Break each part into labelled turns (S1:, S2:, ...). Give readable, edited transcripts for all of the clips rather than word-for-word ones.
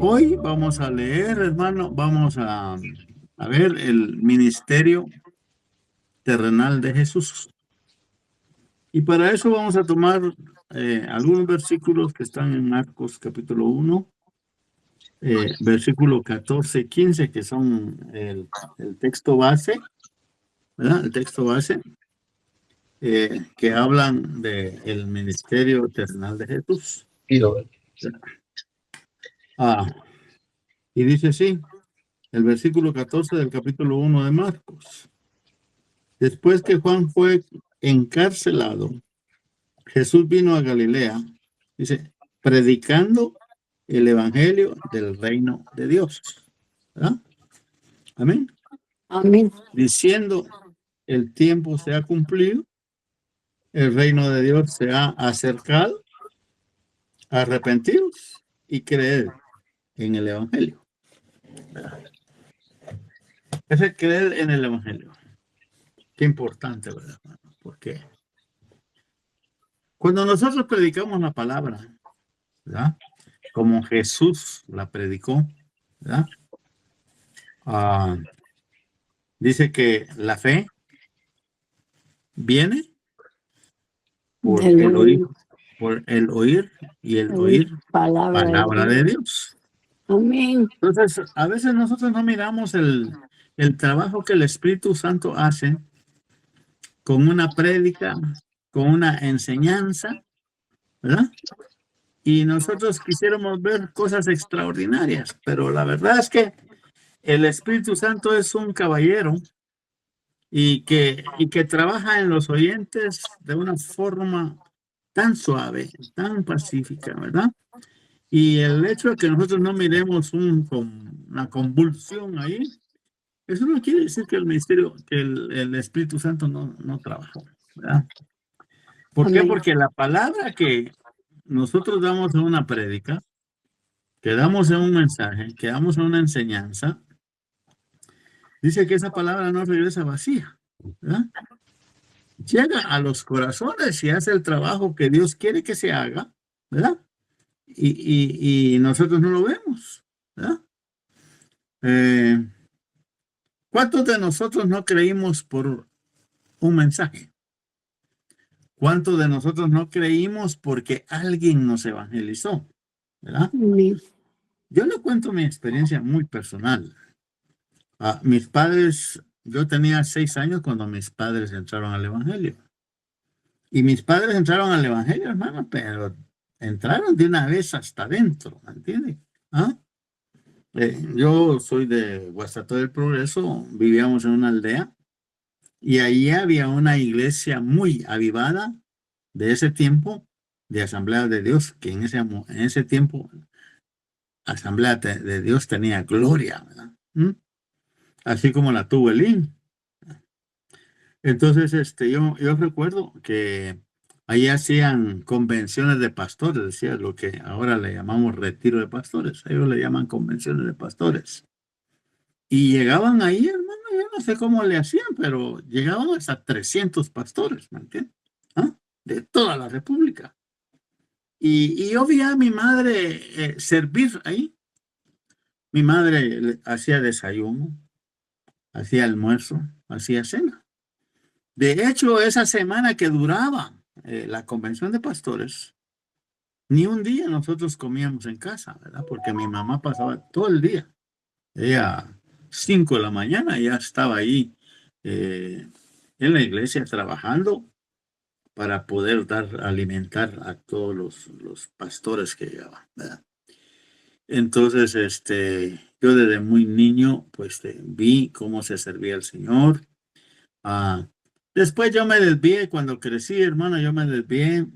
S1: Hoy vamos a leer, hermano, vamos a ver el ministerio terrenal de Jesús. Y para eso vamos a tomar algunos versículos que están en Marcos capítulo 1, versículo 14 y 15, que son el texto base, ¿verdad? El texto base, que hablan del ministerio terrenal de Jesús. Y dice así, el versículo 14 del capítulo 1 de Marcos. Después que Juan fue encarcelado, Jesús vino a Galilea, dice, predicando el evangelio del reino de Dios. ¿Verdad? Amén.
S2: Amén.
S1: Diciendo, el tiempo se ha cumplido, el reino de Dios se ha acercado, arrepentidos y creed en el evangelio. ¿Verdad? Ese creer en el evangelio. Qué importante, ¿verdad? Porque cuando nosotros predicamos la palabra, ¿verdad? Como Jesús la predicó, ¿verdad? Dice que la fe viene por el oír y el oír palabra de Dios.
S2: Amén.
S1: Entonces, a veces nosotros no miramos el trabajo que el Espíritu Santo hace con una prédica, con una enseñanza, ¿verdad? Y nosotros quisiéramos ver cosas extraordinarias, pero la verdad es que el Espíritu Santo es un caballero y que trabaja en los oyentes de una forma tan suave, tan pacífica, ¿verdad? Y el hecho de que nosotros no miremos una convulsión ahí, eso no quiere decir que el ministerio, que el Espíritu Santo no trabaja, ¿verdad? ¿Por qué?
S2: Amén.
S1: Porque la palabra que nosotros damos en una prédica, que damos en un mensaje, que damos en una enseñanza, dice que esa palabra no regresa vacía, ¿verdad? Llega a los corazones y hace el trabajo que Dios quiere que se haga, ¿verdad? Y nosotros no lo vemos, ¿verdad? ¿Cuántos de nosotros no creímos por un mensaje? ¿Cuántos de nosotros no creímos porque alguien nos evangelizó? ¿Verdad?
S2: Amén.
S1: Yo le cuento mi experiencia muy personal. Mis padres, yo tenía 6 años cuando mis padres entraron al evangelio. Y mis padres entraron al evangelio, hermano, pero entraron de una vez hasta adentro, ¿me entiendes? Yo soy de Guastatoya del Progreso, vivíamos en una aldea y ahí había una iglesia muy avivada de ese tiempo, de Asamblea de Dios, que en ese tiempo Asamblea de Dios tenía gloria, ¿verdad? Así como la tuvo Elín. Entonces, yo recuerdo que ahí hacían convenciones de pastores, decía lo que ahora le llamamos retiro de pastores. Ellos le llaman convenciones de pastores. Y llegaban ahí, hermano, yo no sé cómo le hacían, pero llegaban hasta 300 pastores, ¿me entiendes? De toda la República. Y yo vi a mi madre servir ahí. Mi madre hacía desayuno, hacía almuerzo, hacía cena. De hecho, esa semana que duraba la convención de pastores, ni un día nosotros comíamos en casa, ¿verdad? Porque mi mamá pasaba todo el día. Ella, 5 de la mañana, ya estaba ahí en la iglesia trabajando para poder alimentar a todos los pastores que llegaban, ¿verdad? Entonces, yo desde muy niño, pues vi cómo se servía el Señor. Después yo me desvié, cuando crecí, hermano, yo me desvié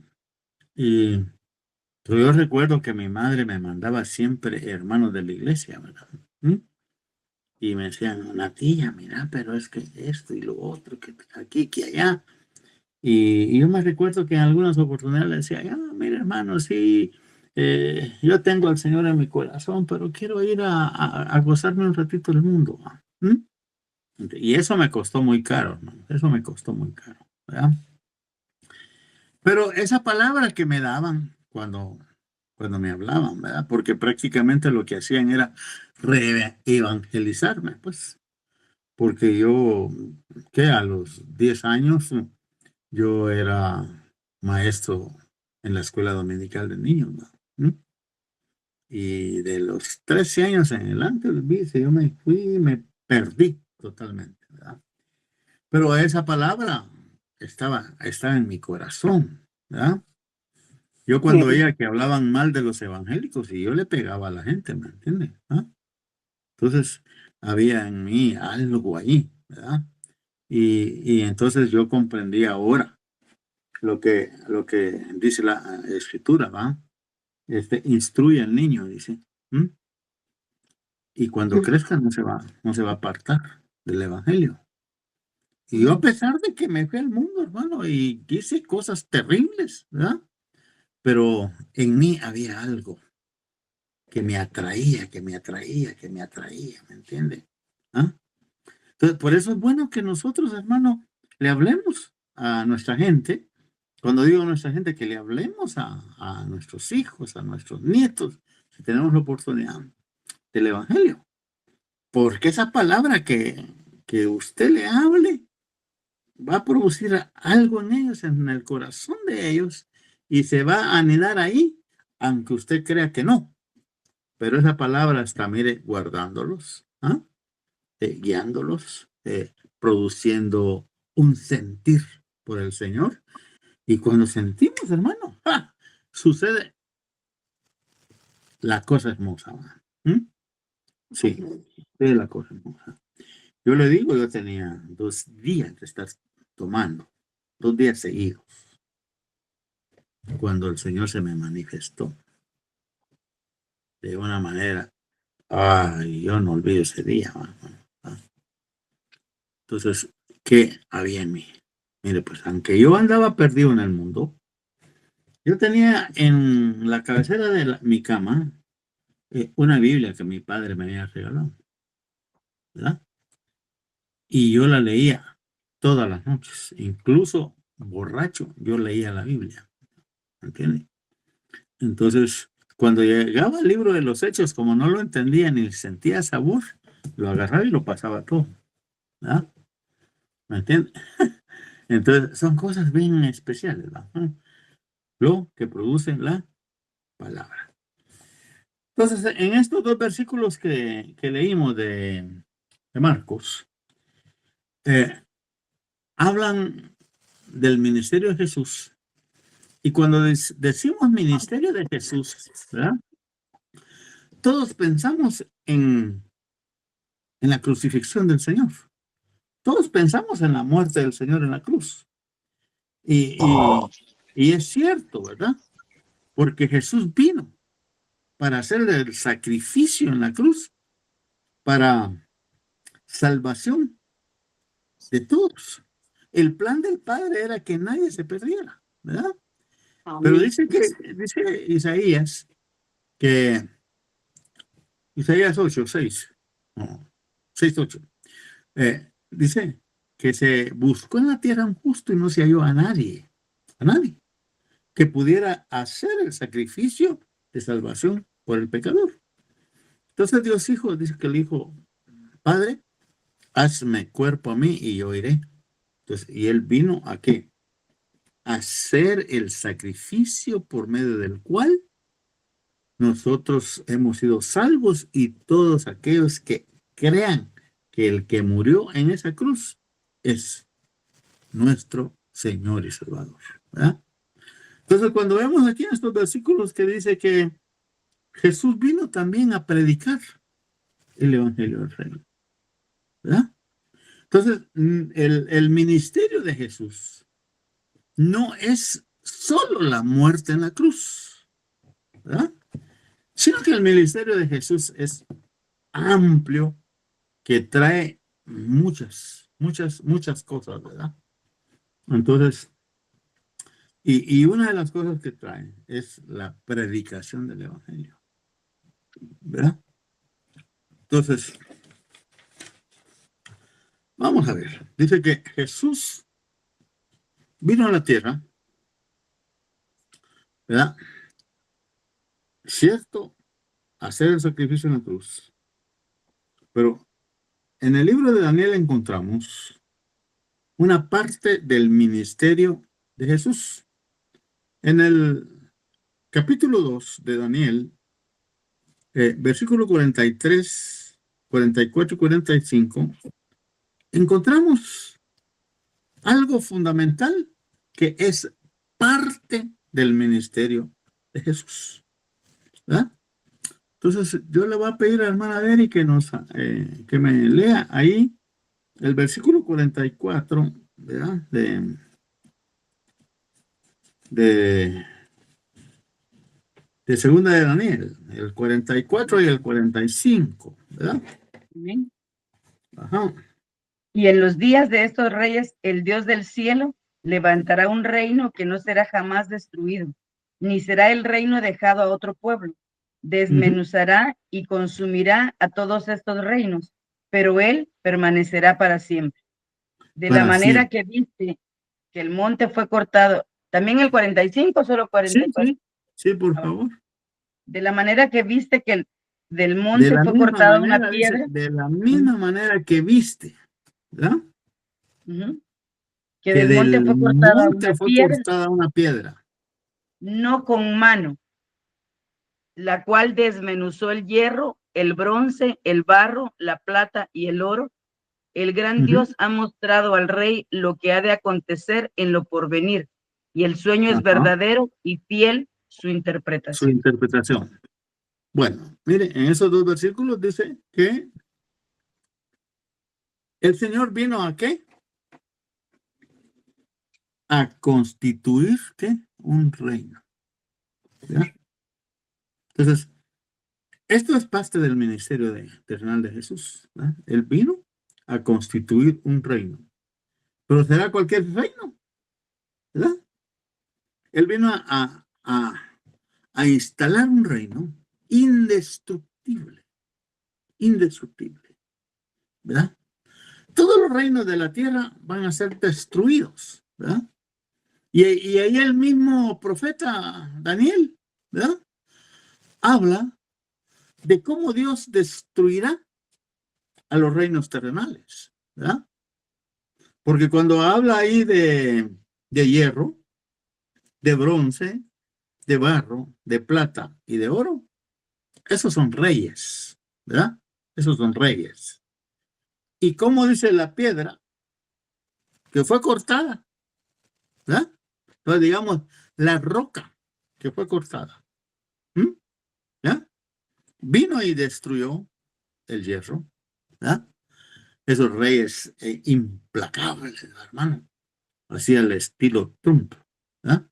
S1: y pero yo recuerdo que mi madre me mandaba siempre hermanos de la iglesia, ¿verdad? Y me decían, una tía, mira, pero es que esto y lo otro, que aquí, que allá. Y yo me recuerdo que en algunas oportunidades le decía, mira, hermano, sí, yo tengo al Señor en mi corazón, pero quiero ir a gozarme un ratito del mundo. Y eso me costó muy caro, hermano. Eso me costó muy caro, ¿verdad? Pero esa palabra que me daban cuando cuando me hablaban, ¿verdad? Porque prácticamente lo que hacían era evangelizarme, pues. Porque yo, que a los 10 años, yo era maestro en la escuela dominical de niños, ¿no? ¿Mm? Y de los 13 años en adelante, olvídese, yo me fui, me perdí totalmente, ¿verdad? Pero esa palabra estaba en mi corazón, ¿verdad? Yo cuando
S2: Sí.
S1: veía que hablaban mal de los evangélicos y yo le pegaba a la gente, ¿me entiende? ¿Ah? Entonces, había en mí algo ahí, ¿verdad? Y entonces yo comprendí ahora lo que dice la escritura, ¿va? Instruye al niño, dice. ¿Mm? Y cuando crezca no se va a apartar del evangelio. Y yo a pesar de que me fui al mundo, hermano, y hice cosas terribles, ¿verdad? Pero en mí había algo que me atraía, que me atraía, que me atraía, ¿me entiende? ¿Ah? Entonces, por eso es bueno que nosotros, hermano, le hablemos a nuestra gente. Cuando digo a nuestra gente, que le hablemos a nuestros hijos, a nuestros nietos, si tenemos la oportunidad del Evangelio. Porque esa palabra que usted le hable va a producir algo en ellos, en el corazón de ellos, y se va a anidar ahí, aunque usted crea que no. Pero esa palabra está, mire, guardándolos, ¿ah? Guiándolos, produciendo un sentir por el Señor. Y cuando sentimos, hermano, ¡ja! Sucede la cosa hermosa. ¿Mm? Sí, es la cosa hermosa. Yo le digo, yo tenía 2 días de estar tomando, 2 días seguidos, cuando el Señor se me manifestó de una manera. Ay, yo no olvido ese día, hermano. Entonces, ¿qué había en mí? Mire, pues aunque yo andaba perdido en el mundo, yo tenía en la cabecera de mi cama una Biblia que mi padre me había regalado, ¿verdad? Y yo la leía todas las noches, incluso borracho, yo leía la Biblia, ¿entiende? Entonces, cuando llegaba el libro de los Hechos, como no lo entendía ni sentía sabor, lo agarraba y lo pasaba todo, ¿verdad? ¿Me entiende? Entonces, son cosas bien especiales, ¿verdad? Lo que produce la palabra. Entonces, en estos 2 versículos que leímos de Marcos, eh, hablan del ministerio de Jesús. Y cuando decimos ministerio de Jesús, ¿verdad? Todos pensamos en la crucifixión del Señor. Todos pensamos en la muerte del Señor en la cruz. Y es cierto, ¿verdad? Porque Jesús vino para hacer el sacrificio en la cruz, para salvación de todos. El plan del Padre era que nadie se perdiera, ¿verdad? Pero
S2: Amén.
S1: dice Isaías, que Isaías 8:6, no, 6:8, dice que se buscó en la tierra un justo y no se halló a nadie que pudiera hacer el sacrificio de salvación por el pecador. Entonces Dios Hijo dice que el Hijo, Padre, hazme cuerpo a mí y yo iré. Entonces, y él vino a qué? A hacer el sacrificio por medio del cual nosotros hemos sido salvos y todos aquellos que crean que el que murió en esa cruz es nuestro Señor y Salvador, ¿verdad? Entonces, cuando vemos aquí en estos versículos que dice que Jesús vino también a predicar el Evangelio del Reino, ¿verdad? Entonces, el ministerio de Jesús no es solo la muerte en la cruz, ¿verdad? Sino que el ministerio de Jesús es amplio, que trae muchas cosas, ¿verdad? Entonces, y una de las cosas que trae es la predicación del Evangelio, ¿verdad? Entonces, vamos a ver. Dice que Jesús vino a la tierra, ¿verdad? cierto, hacer el sacrificio en la cruz. Pero en el libro de Daniel encontramos una parte del ministerio de Jesús. En el capítulo 2 de Daniel, versículo 43, 44 y 45, encontramos algo fundamental que es parte del ministerio de Jesús, ¿verdad? Entonces, yo le voy a pedir a la hermana Deri que me lea ahí el versículo 44, ¿verdad? De, de segunda de Daniel, el 44 y el 45, ¿verdad?
S3: Amén.
S1: Ajá.
S3: Y en los días de estos reyes, el Dios del cielo levantará un reino que no será jamás destruido, ni será el reino dejado a otro pueblo. Desmenuzará y consumirá a todos estos reinos, pero él permanecerá para siempre. De la
S1: Para
S3: manera
S1: siempre.
S3: que viste que el monte fue cortado, también el 45, solo 44.
S1: Sí, por favor.
S3: De la manera que viste que del
S1: De
S3: monte
S1: la
S3: fue
S1: misma
S3: cortada una
S1: manera, dice,
S3: piedra.
S1: de la misma manera que viste, ¿verdad?
S3: Que
S1: Que
S3: del monte
S1: del
S3: fue cortada una
S1: monte fue
S3: piedra,
S1: cortada una piedra.
S3: no con mano, la cual desmenuzó el hierro, el bronce, el barro, la plata y el oro. El gran Dios ha mostrado al rey lo que ha de acontecer en lo porvenir, y el sueño es
S1: Ajá.
S3: verdadero y fiel su
S1: Su
S3: interpretación.
S1: interpretación. Bueno, mire, en esos dos versículos dice que el Señor vino ¿a qué? A constituir ¿qué? Un reino. ¿Ya? Entonces, esto es parte del ministerio terrenal de Jesús, ¿verdad? Él vino a constituir un reino. Pero será cualquier reino, ¿verdad? Él vino a instalar un reino indestructible, indestructible, ¿verdad? Todos los reinos de la tierra van a ser destruidos, ¿verdad? Y ahí el mismo profeta Daniel, ¿verdad? Habla de cómo Dios destruirá a los reinos terrenales, ¿verdad? Porque cuando habla ahí de hierro, de bronce, de barro, de plata y de oro, esos son reyes, ¿verdad? Esos son reyes. ¿Y cómo dice la piedra? Que fue cortada, ¿verdad? Entonces, digamos, la roca que fue cortada, ¿ya? Vino y destruyó el hierro, ¿verdad? Esos reyes implacables, hermano, así al estilo Trump, ¿verdad?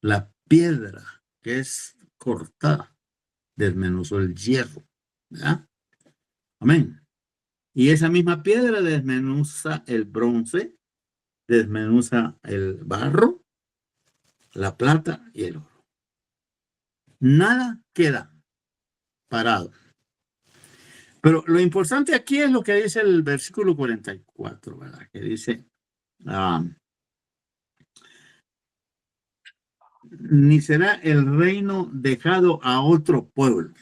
S1: La piedra que es cortada desmenuzó el hierro, ¿verdad? Amén. Y esa misma piedra desmenuza el bronce, desmenuza el barro, la plata y el oro. Nada queda parado. Pero lo importante aquí es lo que dice el versículo 44, ¿verdad? Que dice, ni será el reino dejado a otro pueblo.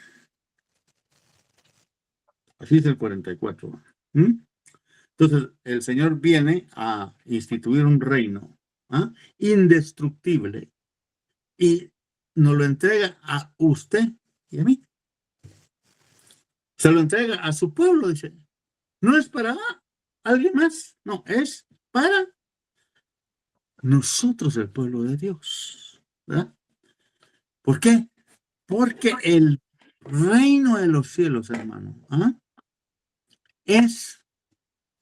S1: Así es el 44. Entonces, el Señor viene a instituir un reino indestructible y nos lo entrega a usted y a mí. Se lo entrega a su pueblo, dice. No es para alguien más, no, es para nosotros, el pueblo de Dios. ¿Verdad? ¿Por qué? Porque el reino de los cielos, hermano, es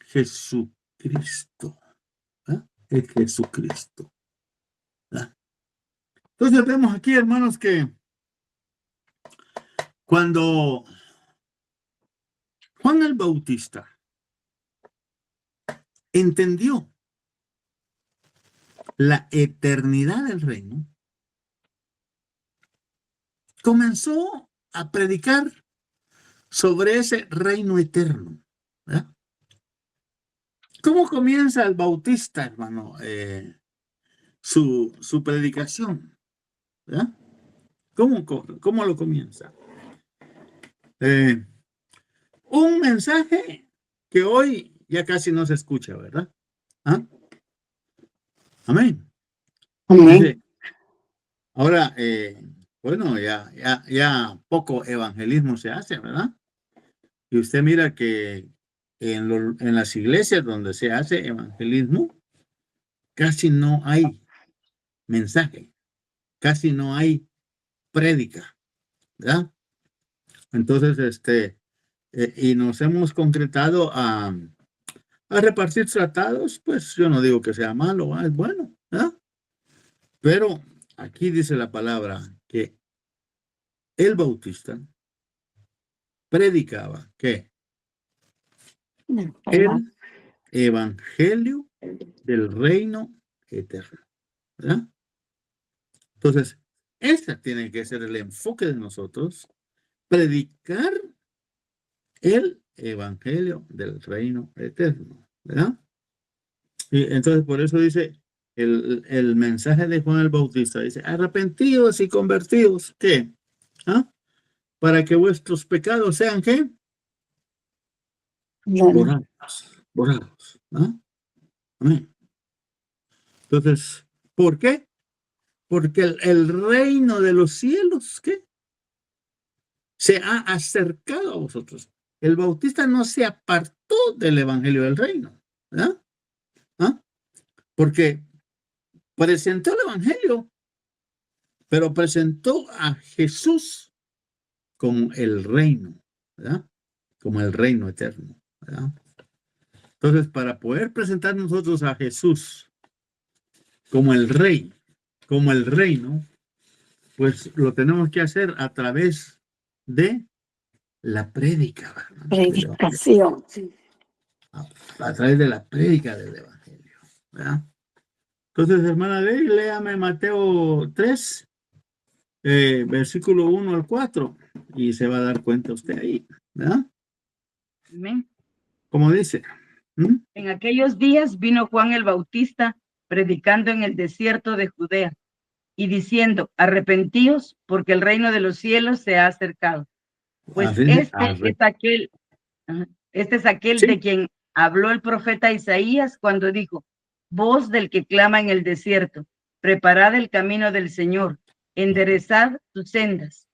S1: Jesucristo. ¿Verdad? Es Jesucristo. ¿Verdad? Entonces vemos aquí, hermanos, que cuando Juan el Bautista entendió la eternidad del reino, comenzó a predicar sobre ese reino eterno. ¿Verdad? ¿Cómo comienza el Bautista, hermano, su predicación? ¿Verdad? ¿Cómo lo comienza? Un mensaje que hoy ya casi no se escucha, ¿verdad? ¿Ah? Amén.
S2: Amén.
S1: Dice, ahora, bueno, ya poco evangelismo se hace, ¿verdad? Y usted mira que en las iglesias donde se hace evangelismo, casi no hay mensaje, casi no hay prédica, ¿verdad? Entonces, y nos hemos concretado a repartir tratados, pues yo no digo que sea malo, es bueno, ¿verdad? Pero aquí dice la palabra que el Bautista predicaba que el evangelio del reino eterno, ¿verdad? Entonces, ese tiene que ser el enfoque de nosotros, predicar el evangelio del reino eterno, ¿verdad? Y entonces por eso dice el mensaje de Juan el Bautista, dice, arrepentidos y convertidos, ¿qué? ¿Ah? Para que vuestros pecados sean, ¿qué? Borrados, ¿ah? Amén. Entonces, ¿por qué? Porque el reino de los cielos, ¿qué? Se ha acercado a vosotros. El Bautista no se apartó del evangelio del reino, ¿verdad? ¿Ah? Porque presentó el evangelio, pero presentó a Jesús como el reino, ¿verdad? Como el reino eterno, ¿verdad? Entonces, para poder presentar nosotros a Jesús como el rey, como el reino, pues lo tenemos que hacer a través de la prédica, ¿verdad?
S2: Predicación.
S1: A través de la prédica del evangelio, ¿verdad? Entonces, hermana Ley, léame Mateo 3, versículo 1 al 4, y se va a dar cuenta usted ahí, ¿verdad?
S3: Amén.
S1: Como dice.
S3: En aquellos días vino Juan el Bautista predicando en el desierto de Judea y diciendo, arrepentíos porque el reino de los cielos se ha acercado. Pues este es aquel
S1: Sí.
S3: de quien habló el profeta Isaías cuando dijo, voz del que clama en el desierto, preparad el camino del Señor, enderezad sus sendas.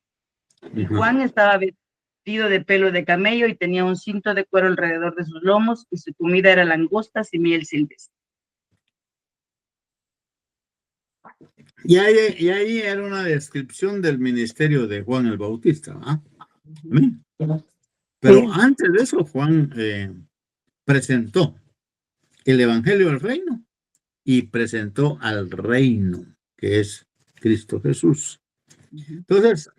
S3: Y Juan estaba vestido de pelo de camello y tenía un cinto de cuero alrededor de sus lomos y su comida era langostas y miel silvestre.
S1: Y ahí era una descripción del ministerio de Juan el Bautista, ¿verdad? Amén. Pero antes de eso, Juan presentó el evangelio del reino y presentó al reino, que es Cristo Jesús. Entonces,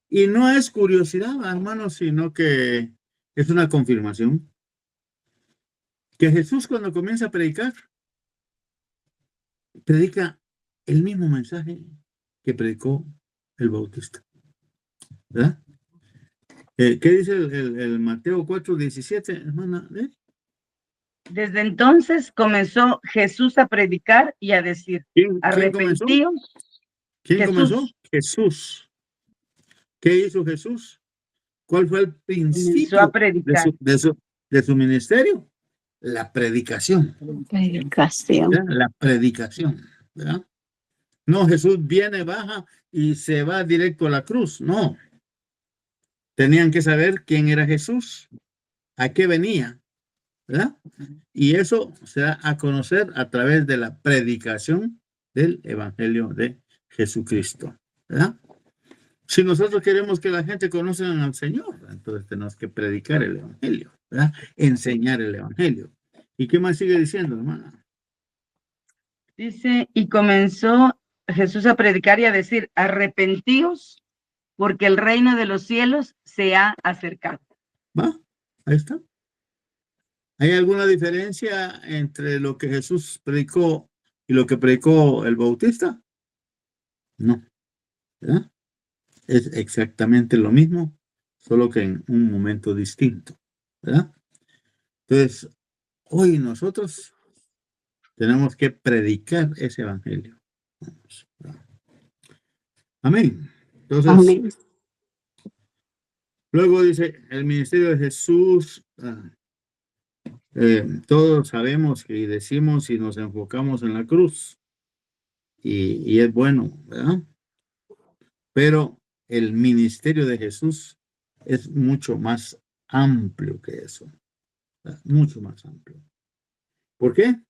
S1: y no es curiosidad, hermanos, sino que es una confirmación que Jesús cuando comienza a predicar, predica el mismo mensaje que predicó el Bautista, ¿verdad? ¿Qué dice el Mateo 4:17, hermana?
S3: Desde entonces comenzó Jesús a predicar y a decir,
S1: ¿Quién comenzó?
S3: arrepentíos.
S1: ¿Quién
S3: Jesús.
S1: comenzó? Jesús. ¿Qué hizo Jesús? ¿Cuál fue el principio de su ministerio? La predicación.
S2: Predicación.
S1: ¿Verdad? La predicación, ¿verdad? No, Jesús viene, baja y se va directo a la cruz. No. Tenían que saber quién era Jesús, a qué venía, ¿verdad? Y eso se da a conocer a través de la predicación del Evangelio de Jesucristo, ¿verdad? Si nosotros queremos que la gente conozca al Señor, entonces tenemos que predicar el Evangelio, ¿verdad? Enseñar el Evangelio. ¿Y qué más sigue diciendo, hermana?
S3: Dice, y comenzó Jesús a predicar y a decir, arrepentíos porque el reino de los cielos se ha acercado.
S1: ¿Va? Ahí está. ¿Hay alguna diferencia entre lo que Jesús predicó y lo que predicó el Bautista? No, ¿verdad? Es exactamente lo mismo, solo que en un momento distinto, ¿verdad? Entonces, hoy nosotros tenemos que predicar ese evangelio. Amén. Entonces,
S2: Amén.
S1: luego dice, el ministerio de Jesús, todos sabemos que decimos y nos enfocamos en la cruz. Y es bueno, ¿verdad? Pero el ministerio de Jesús es mucho más amplio que eso, ¿verdad? Mucho más amplio. ¿Por qué?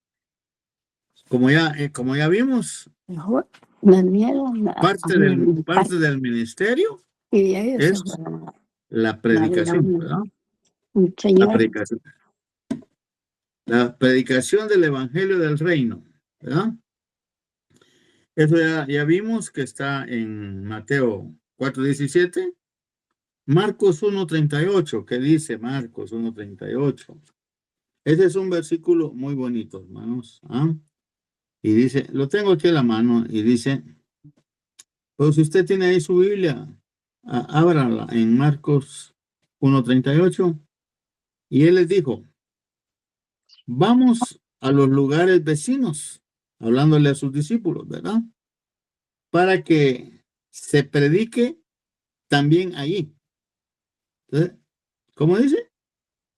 S1: Como ya vimos,
S2: Mejor me dieron
S1: parte del ministerio
S2: y ellos se
S1: es
S2: fueron a
S1: la predicación, ¿verdad?
S2: un
S1: La
S2: señor.
S1: predicación. La predicación del evangelio del reino, ¿verdad? Eso ya vimos que está en Mateo 4:17, Marcos 1:38, que dice Marcos 1:38. Ese es un versículo muy bonito, hermanos. ¿Ah? Y dice, lo tengo aquí a la mano, y dice, pues si usted tiene ahí su Biblia, ábrala en Marcos 1:38, y él les dijo, vamos a los lugares vecinos, hablándole a sus discípulos, ¿verdad? Para que se predique también allí. Entonces, ¿cómo dice?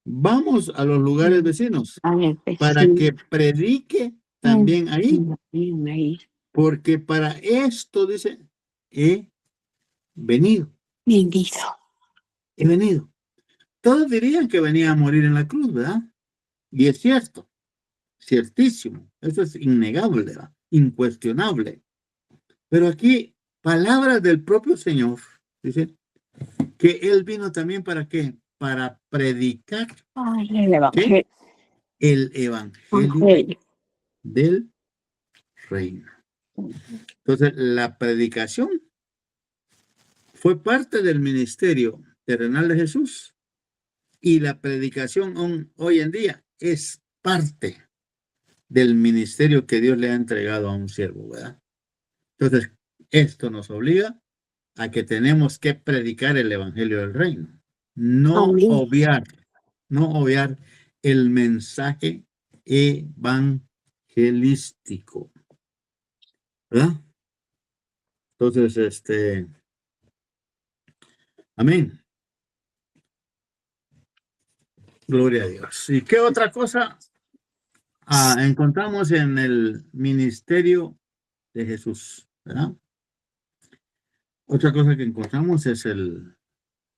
S1: Vamos a los lugares vecinos
S2: A ver,
S1: para que predique también ahí,
S2: ahí.
S1: porque para esto, dice, he venido,
S2: Bendito.
S1: he venido. Todos dirían que venía a morir en la cruz, ¿verdad? Y es cierto, ciertísimo, eso es innegable, ¿verdad? Incuestionable. Pero aquí, palabras del propio Señor, dice, que Él vino también ¿para qué? Para predicar
S2: Ay, el evangelio.
S1: el evangelio del reino. Entonces, la predicación fue parte del ministerio terrenal de Jesús, y la predicación hoy en día es parte del ministerio que Dios le ha entregado a un siervo, ¿verdad? Entonces, esto nos obliga a que tenemos que predicar el evangelio del reino, no
S2: Amén.
S1: obviar el mensaje evangelístico, ¿verdad? Entonces, amén. Gloria a Dios. ¿Y qué otra cosa encontramos en el ministerio de Jesús, ¿verdad? Otra cosa que encontramos es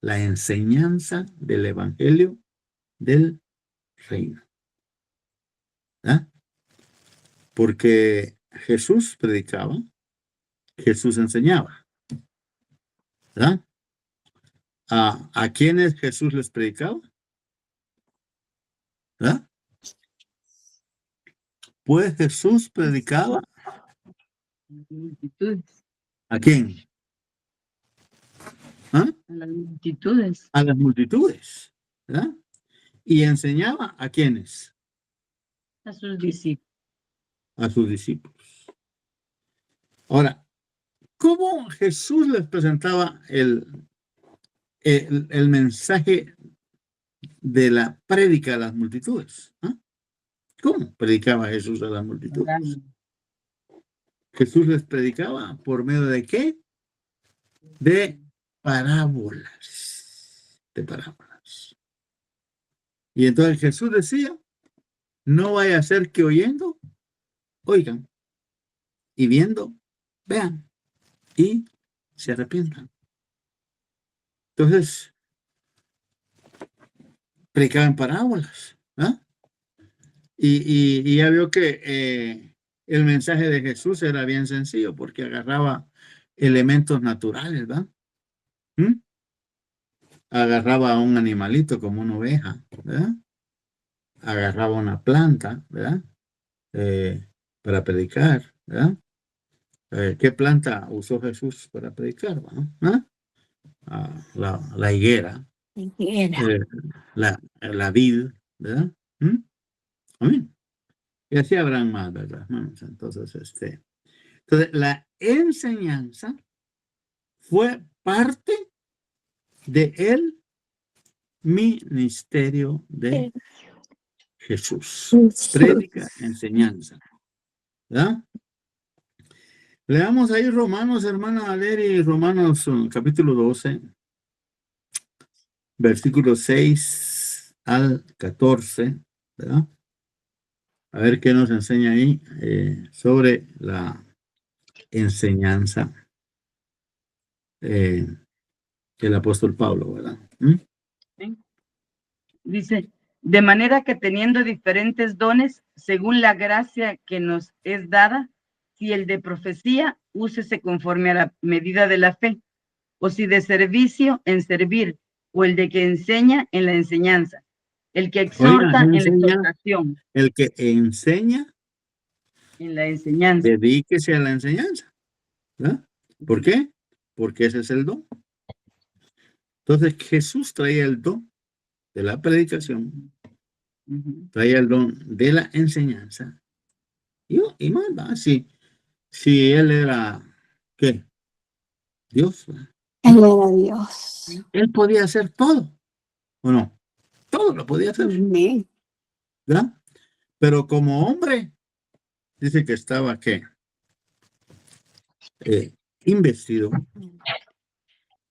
S1: la enseñanza del evangelio del reino, ¿verdad? Porque Jesús predicaba, Jesús enseñaba, ¿verdad? ¿A quiénes Jesús les predicaba? ¿Verdad? Pues Jesús predicaba
S3: Multitudes.
S1: ¿a quién? ¿Ah?
S3: A las multitudes.
S1: A las multitudes, ¿verdad? Y enseñaba ¿a quiénes?
S3: A sus discípulos.
S1: A sus discípulos. Ahora, ¿cómo Jesús les presentaba el mensaje de la prédica a las multitudes? ¿Ah? ¿Cómo predicaba Jesús a las multitudes? Jesús les predicaba por medio de ¿qué? De parábolas. De parábolas. Y entonces Jesús decía, no vaya a ser que oyendo, oigan, y viendo, vean, y se arrepientan. Entonces, predicaba en parábolas, ¿ah? Y ya vio que el mensaje de Jesús era bien sencillo, porque agarraba elementos naturales, ¿verdad? Agarraba a un animalito como una oveja, ¿verdad? Agarraba una planta, ¿verdad? Para predicar, ¿verdad? ¿Qué planta usó Jesús para predicar? ¿Ah? La higuera, la vid, ¿verdad? Amén. Y así habrán más, ¿verdad, hermanos? Entonces, la enseñanza fue parte del ministerio de Jesús. Prédica, enseñanza, ¿verdad? Leamos ahí Romanos, hermana Aleri, Romanos capítulo 12, versículos 6 al 14, ¿verdad? A ver qué nos enseña ahí sobre la enseñanza el apóstol Pablo, ¿verdad?
S3: ¿Sí? Dice, de manera que teniendo diferentes dones, según la gracia que nos es dada, si el de profecía, úsese conforme a la medida de la fe, o si de servicio, en servir, o el de que enseña, en la enseñanza, el que
S1: Oiga,
S3: exhorta, en la
S1: enseña,
S3: exhortación,
S1: el que enseña,
S3: en la enseñanza.
S1: dedíquese a la enseñanza, ¿verdad? ¿Por qué? Porque ese es el don. Entonces Jesús traía el don de la predicación, traía el don de la enseñanza. Y más, ¿verdad? Si él era, ¿qué? Dios, ¿verdad?
S2: Él era Dios.
S1: Él podía hacer todo, ¿o no? Todo lo podía hacer,
S2: Amén.
S1: ¿verdad? Pero como hombre, dice que estaba, ¿qué? Investido,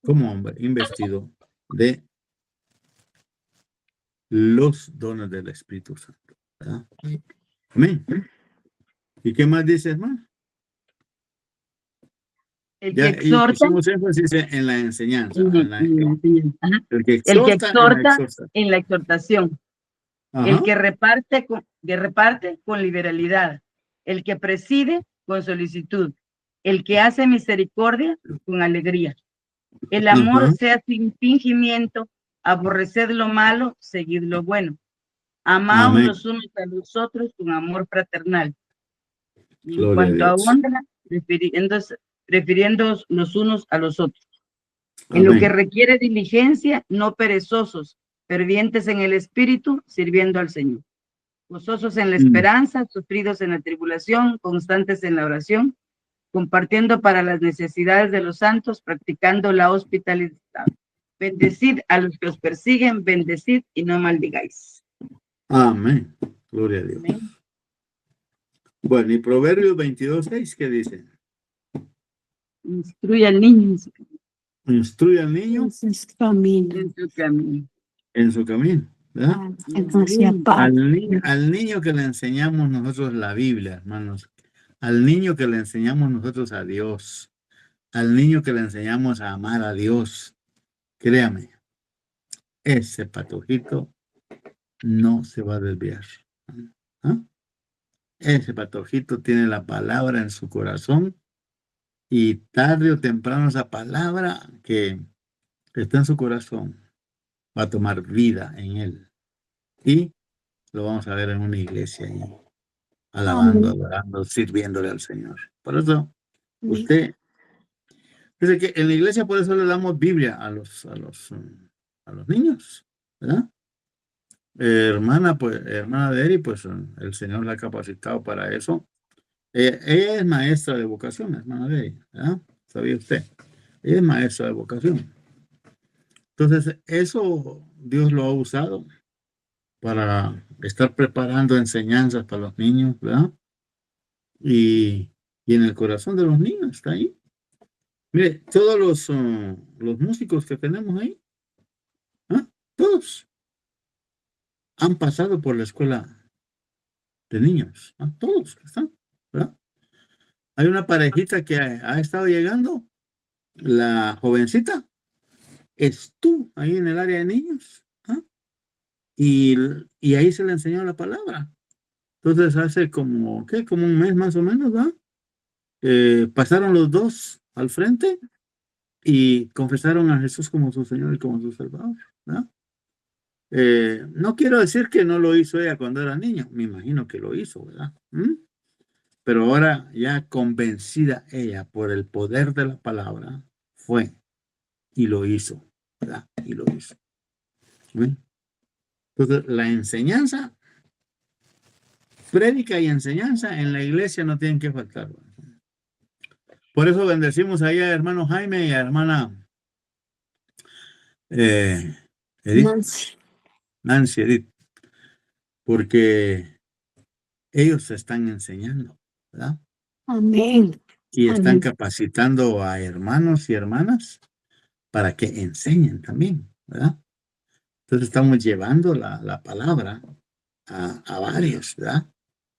S1: como hombre, investido de los dones del Espíritu Santo, ¿verdad? Amén. ¿Y qué más dice, hermano?
S3: El que
S1: Ya
S3: exhorta,
S1: hicimos énfasis en la enseñanza,
S3: en la enseñanza. Ajá.
S1: el que
S3: El que
S1: exhorta en la
S3: exhorta,
S1: exhortación.
S3: en la exhortación.
S1: Ajá.
S3: El que reparte con liberalidad, el que preside con solicitud, el que hace misericordia con alegría. El amor
S1: Ajá.
S3: sea sin fingimiento, aborreced lo malo, seguid lo bueno. Amaos
S1: Amén.
S3: los unos a los otros con amor fraternal. Y en
S1: Gloria a
S3: cuanto a
S1: Dios.
S3: honra, prefiriendo los unos a los otros. En lo que
S1: Amén.
S3: requiere diligencia, no perezosos, fervientes en el espíritu, sirviendo al Señor. Gozosos en la esperanza, sufridos en la tribulación, constantes en la oración, compartiendo para las necesidades de los santos, practicando la hospitalidad. Bendecid a los que os persiguen, bendecid y no maldigáis.
S1: Amén. Gloria a Dios.
S3: Amén.
S1: Bueno, y Proverbios 22:6, ¿qué dice?
S3: Instruye al niño en su camino.
S1: Instruye al niño
S2: Ese es camino.
S3: En su camino.
S1: en su camino, ¿verdad?
S2: Hacia paz.
S1: Al niño que le enseñamos nosotros la Biblia, hermanos, al niño que le enseñamos nosotros a Dios, al niño que le enseñamos a amar a Dios, créame, ese patojito no se va a desviar. ¿Ah? Ese patojito tiene la palabra en su corazón y tarde o temprano esa palabra que está en su corazón va a tomar vida en él. Y lo vamos a ver en una iglesia ahí, alabando, adorando, sirviéndole al Señor. Por eso, usted, dice que en la iglesia por eso le damos Biblia a los niños, ¿verdad? Hermana de Eri, pues el Señor la ha capacitado para eso. Ella es maestra de vocación, hermana de Eri, ¿verdad? ¿Sabía usted? Ella es maestra de vocación. Entonces, eso Dios lo ha usado para estar preparando enseñanzas para los niños, ¿verdad? Y en el corazón de los niños está ahí. Mire, todos los músicos que tenemos ahí, ¿ah? Todos han pasado por la escuela de niños, ¿ah? Todos están, ¿verdad? Hay una parejita que ha estado llegando, la jovencita estuvo ahí en el área de niños, ¿ah? Y ahí se le enseñó la palabra. Entonces hace como un mes más o menos, ¿verdad? Pasaron los dos al frente y confesaron a Jesús como su Señor y como su Salvador, ¿verdad? No quiero decir que no lo hizo ella cuando era niña, me imagino que lo hizo, ¿verdad? Pero ahora ya convencida ella por el poder de la palabra, fue y lo hizo, ¿verdad? Y lo hizo. ¿Ven? Entonces, la enseñanza, prédica y enseñanza en la iglesia no tienen que faltar, ¿verdad? Por eso bendecimos ahí a hermano Jaime y a hermana Edith, Nancy Edith, porque ellos se están enseñando, ¿verdad?
S2: Amén.
S1: y están
S2: Amén.
S1: capacitando a hermanos y hermanas para que enseñen también, ¿verdad? Entonces estamos llevando la palabra a varios, ¿verdad?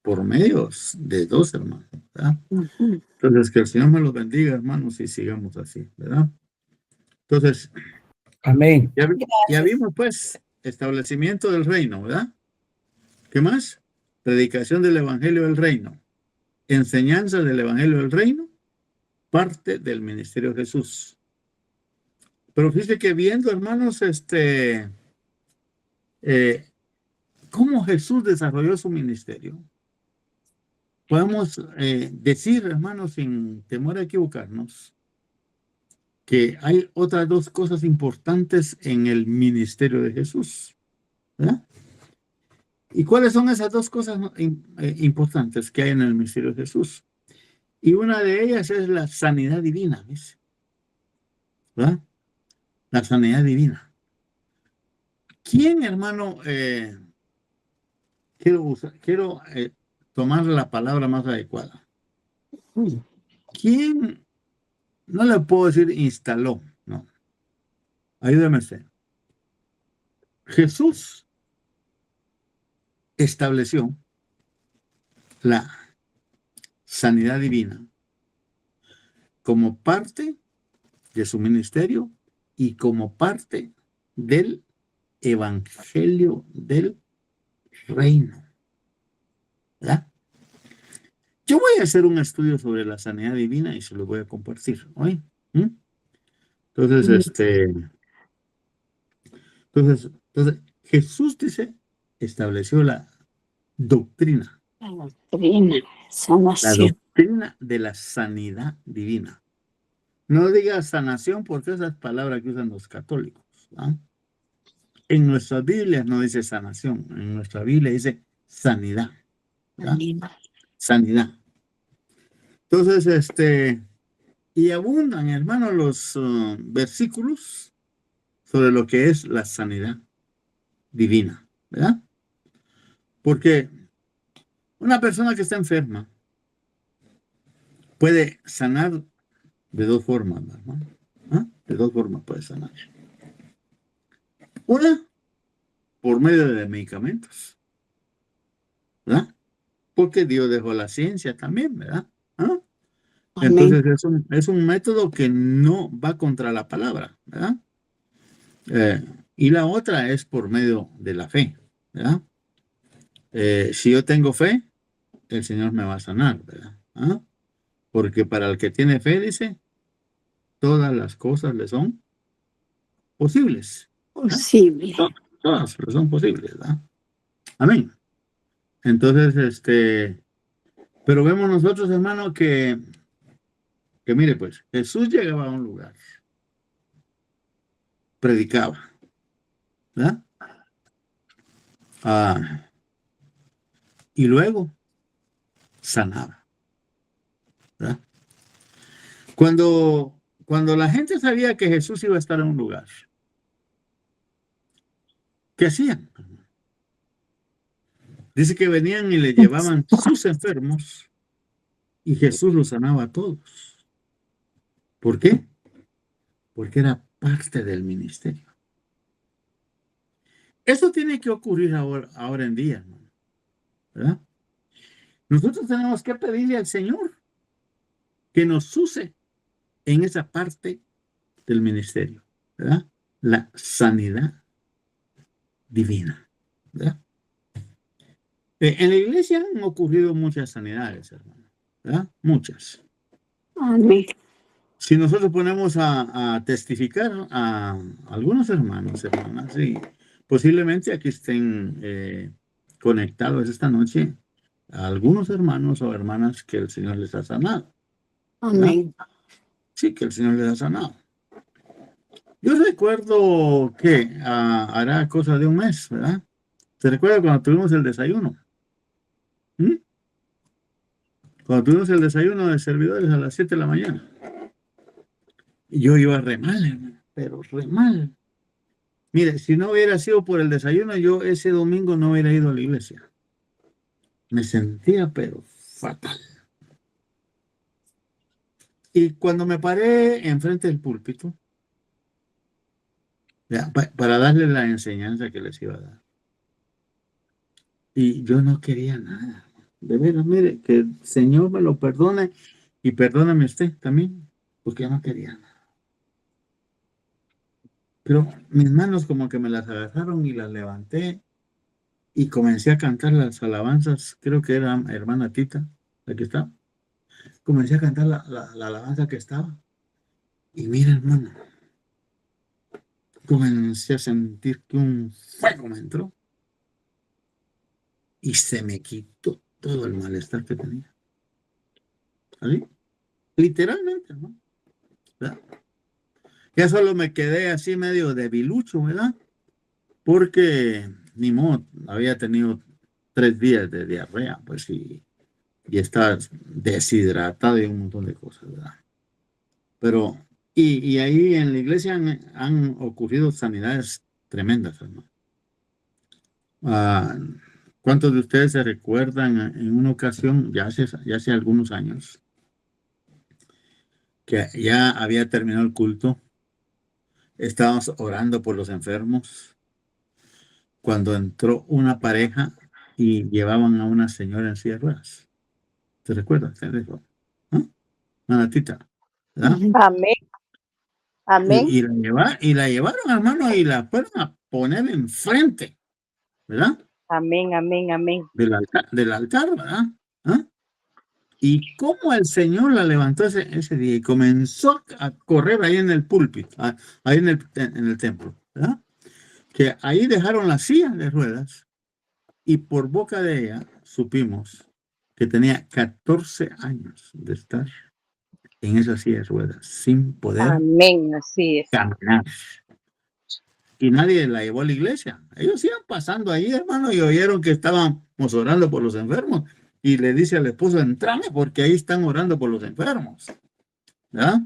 S1: Por medios de 2 hermanos, ¿verdad?
S2: Ujú.
S1: Entonces, que el Señor me los bendiga, hermanos, y sigamos así, ¿verdad? Entonces,
S4: Amén.
S1: ya vimos, pues, establecimiento del reino, ¿verdad? ¿Qué más? Predicación del Evangelio del Reino. Enseñanza del Evangelio del Reino. Parte del ministerio de Jesús. Pero fíjese que viendo, hermanos, cómo Jesús desarrolló su ministerio, podemos decir, hermanos, sin temor a equivocarnos, que hay otras 2 cosas importantes en el ministerio de Jesús, ¿verdad? ¿Y cuáles son esas 2 cosas importantes que hay en el ministerio de Jesús? Y una de ellas es la sanidad divina, ¿ves? ¿Verdad? La sanidad divina. ¿Quién, hermano? Quiero tomar la palabra más adecuada. ¿Quién? No le puedo decir instaló, no. Ayúdeme usted. Jesús estableció la sanidad divina como parte de su ministerio y como parte del evangelio del reino, ¿verdad? Yo voy a hacer un estudio sobre la sanidad divina y se lo voy a compartir hoy. Entonces, entonces, Jesús dice, estableció la doctrina,
S2: La doctrina,
S1: la
S2: sanación.
S1: doctrina de la sanidad divina. No diga sanación porque esa es palabra que usan los católicos, ¿no? En nuestras Biblias no dice sanación, en nuestra Biblia dice sanidad, ¿verdad? Sanidad. Entonces, y abundan, hermanos, los versículos sobre lo que es la sanidad divina, ¿verdad? Porque una persona que está enferma puede sanar de 2 formas, hermano. ¿Ah? De 2 formas puede sanar. Una, por medio de medicamentos, ¿verdad? Porque Dios dejó la ciencia también, ¿verdad? ¿Ah? Entonces es un método que no va contra la palabra, ¿verdad? Y la otra es por medio de la fe, ¿verdad? Si yo tengo fe, el Señor me va a sanar, ¿verdad? ¿Ah? Porque para el que tiene fe, dice, todas las cosas le son posibles.
S2: Posible.
S1: Todas le son posibles, ¿verdad? Amén. Entonces, pero vemos nosotros, hermano, que mire, pues, Jesús llegaba a un lugar, predicaba, ¿verdad? Y luego sanaba, ¿verdad? Cuando la gente sabía que Jesús iba a estar en un lugar, ¿qué hacían? Dice que venían y le llevaban sus enfermos y Jesús los sanaba a todos. ¿Por qué? Porque era parte del ministerio. Eso tiene que ocurrir ahora en día, ¿verdad? Nosotros tenemos que pedirle al Señor que nos use en esa parte del ministerio, ¿verdad? La sanidad divina, ¿verdad? En la iglesia han ocurrido muchas sanidades, hermano, ¿verdad? Muchas.
S2: Amén.
S1: Si nosotros ponemos a testificar a algunos hermanos, hermanas, y posiblemente aquí estén conectados esta noche a algunos hermanos o hermanas que el Señor les ha sanado, ¿verdad?
S2: Amén.
S1: Sí, que el Señor les ha sanado. Yo recuerdo que hará cosa de un mes, ¿verdad? ¿Se recuerda cuando tuvimos el desayuno? Cuando tuvimos el desayuno de servidores a las 7 de la mañana. Y yo iba re mal, hermano, pero re mal. Mire, si no hubiera sido por el desayuno, yo ese domingo no hubiera ido a la iglesia. Me sentía, pero fatal. Y cuando me paré enfrente del púlpito, ya, para darle la enseñanza que les iba a dar, y yo no quería nada. De veras, mire, que el Señor me lo perdone y perdóname usted también, porque yo no quería nada. Pero mis manos como que me las agarraron y las levanté y comencé a cantar las alabanzas. Creo que era hermana Tita, la que estaba. Comencé a cantar la alabanza que estaba. Y mira, hermano, comencé a sentir que un fuego me entró y se me quitó todo el malestar que tenía. ¿Así? Literalmente, ¿no? ¿Verdad? Ya solo me quedé así medio debilucho, ¿verdad? Porque ni modo, había tenido 3 días de diarrea, pues, y estaba deshidratado y un montón de cosas, ¿verdad? Pero, y ahí en la iglesia han ocurrido sanidades tremendas, hermano. Ah, ¿cuántos de ustedes se recuerdan en una ocasión, ya hace algunos años, que ya había terminado el culto? Estábamos orando por los enfermos cuando entró una pareja y llevaban a una señora en silla de ruedas. ¿Te recuerdas de eso? ¿Ah? Una tita, ¿verdad?
S4: Amén, amén,
S1: Y la llevaron, hermano, y la fueron a poner enfrente, ¿verdad?
S4: amén, amén, amén.
S1: Del altar, ¿verdad? ¿Ah? Y cómo el Señor la levantó ese día y comenzó a correr ahí en el púlpito, ahí en el templo, ¿verdad? Que ahí dejaron la silla de ruedas y por boca de ella supimos que tenía 14 años de estar en esa silla de ruedas sin poder
S4: Amén, así es.
S1: caminar. Y nadie la llevó a la iglesia. Ellos iban pasando ahí, hermano, y oyeron que estábamos orando por los enfermos. Y le dice al esposo, entrame porque ahí están orando por los enfermos. ¿Verdad?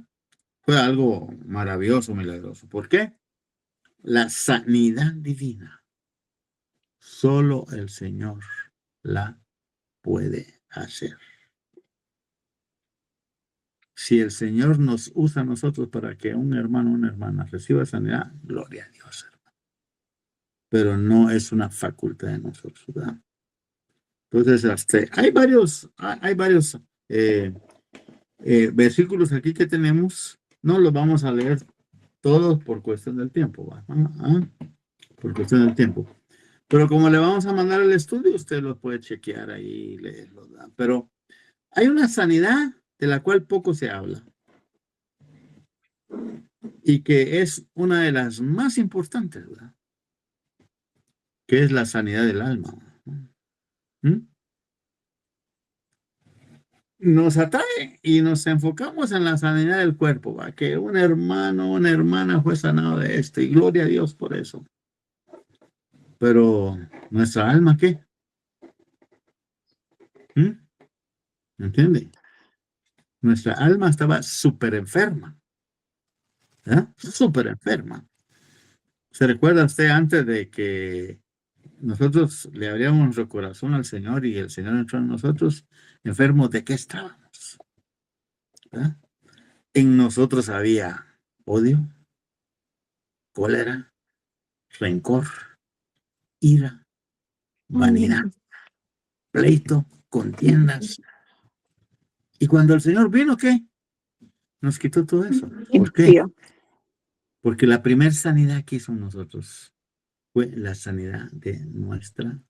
S1: Fue algo maravilloso, milagroso. ¿Por qué? La sanidad divina. Solo el Señor la puede hacer. Si el Señor nos usa a nosotros para que un hermano o una hermana reciba sanidad, gloria a Dios, hermano. Pero no es una facultad de nosotros, ¿verdad? Entonces, hay varios versículos aquí que tenemos. No los vamos a leer todos por cuestión del tiempo, ¿va? Por cuestión del tiempo. Pero como le vamos a mandar el estudio, usted lo puede chequear ahí y leerlo, ¿verdad? Pero hay una sanidad de la cual poco se habla y que es una de las más importantes, ¿verdad? Que es la sanidad del alma. ¿Mm? Nos atrae y nos enfocamos en la sanidad del cuerpo, ¿va? Que un hermano, una hermana fue sanado de esto y gloria a Dios por eso. Pero nuestra alma, ¿qué? ¿Entiende? Nuestra alma estaba súper enferma, ¿verdad? Súper enferma. ¿Se recuerda usted antes de que nosotros le abríamos nuestro corazón al Señor y el Señor entró en nosotros, enfermos de qué estábamos? ¿Verdad? En nosotros había odio, cólera, rencor, ira, vanidad, pleito, contiendas. Y cuando el Señor vino, ¿qué? Nos quitó todo eso. ¿Por qué? Porque la primera sanidad que hizo nosotros fue la sanidad de nuestra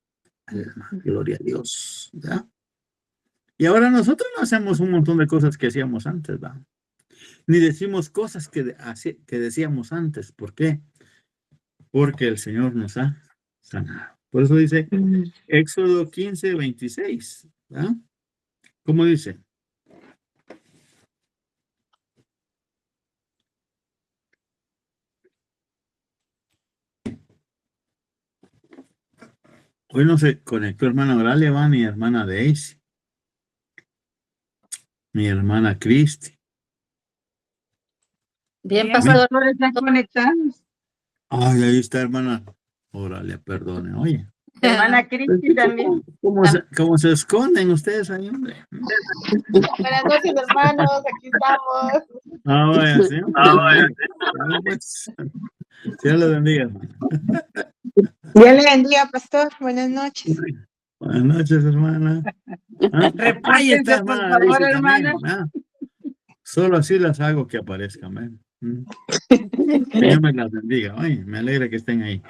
S1: alma. Gloria a Dios, ¿verdad? Y ahora nosotros no hacemos un montón de cosas que hacíamos antes, ¿verdad? Ni decimos cosas que decíamos antes. ¿Por qué? Porque el Señor nos ha sanado. Por eso dice Éxodo 15, 26, ¿verdad? ¿Cómo dice? Hoy no se conectó hermana Oralia, va, mi hermana Daisy, mi hermana Cristi.
S3: Bien, pastor, no están conectados.
S1: Ay, ahí está hermana Oralia, perdone, oye.
S3: Hermana Cristi también.
S1: ¿Cómo se esconden ustedes ahí, hombre?
S5: Buenas noches, hermanos. Aquí estamos.
S1: Ah, vaya, sí. Bueno, pues, Dios le bendiga, hermano.
S5: Dios le bendiga, pastor. Buenas noches.
S1: Buenas noches, hermana. ¿Ah? Ahí está,
S3: Repórtense, por
S1: hermana,
S3: favor,
S1: dice también.
S3: hermana.
S1: ¿Ah? Solo así las hago que aparezcan, ¿ven? Señor me las bendiga. Ay, me alegra que estén ahí.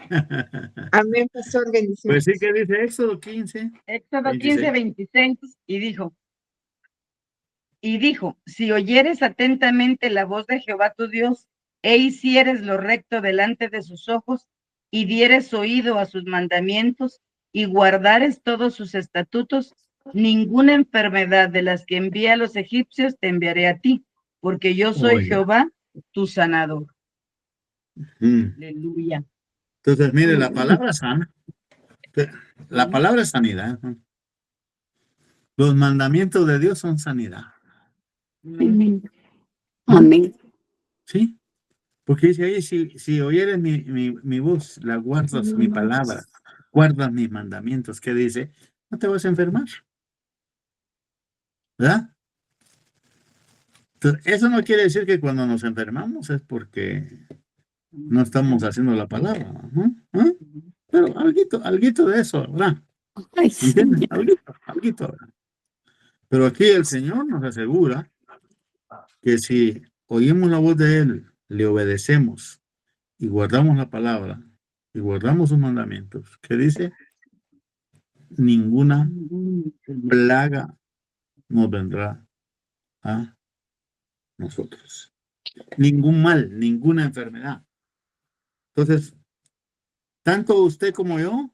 S5: Amén, pastor. Bendiciones.
S1: Pues sí que dice Éxodo 15.
S3: Éxodo
S1: 26.
S3: 15, 26, y dijo, si oyeres atentamente la voz de Jehová tu Dios, e hicieres lo recto delante de sus ojos, y dieres oído a sus mandamientos, y guardares todos sus estatutos, ninguna enfermedad de las que envía a los egipcios te enviaré a ti, porque yo soy
S1: Oiga.
S3: Jehová, tu sanador.
S1: Mm.
S3: Aleluya.
S1: Entonces, mire, la palabra sana. La palabra es sanidad, ¿no? Los mandamientos de Dios son sanidad.
S2: Amén. Amén.
S1: ¿Sí? Porque dice ahí, si oyeres mi voz, la guardas, mi palabra, guardas mis mandamientos, ¿qué dice? No te vas a enfermar. ¿Verdad? Entonces, eso no quiere decir que cuando nos enfermamos es porque no estamos haciendo la palabra, ¿no? ¿Ah? Pero alguito de eso, ¿verdad?
S2: Ay,
S1: ¿Entiendes?
S2: Señor.
S1: Alguito, ¿verdad? Pero aquí el Señor nos asegura que si oímos la voz de Él, le obedecemos y guardamos la palabra y guardamos sus mandamientos, ¿qué dice? Ninguna plaga nos vendrá a nosotros. Ningún mal, ninguna enfermedad. Entonces, tanto usted como yo,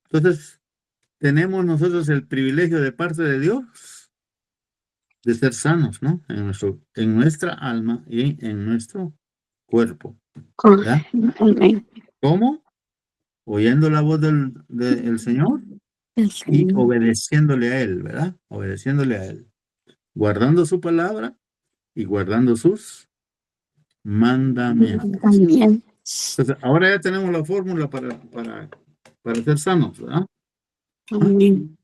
S1: entonces tenemos nosotros el privilegio de parte de Dios de ser sanos, ¿no? En nuestra alma y en nuestro cuerpo. ¿Verdad?
S2: Amén.
S1: ¿Cómo? Oyendo la voz del Señor
S2: El
S1: y
S2: Señor.
S1: obedeciéndole a Él, ¿verdad? Obedeciéndole a Él. Guardando su palabra y guardando sus mandamientos.
S2: También.
S1: Entonces, ahora ya tenemos la fórmula para ser sanos, ¿verdad?
S2: Amén.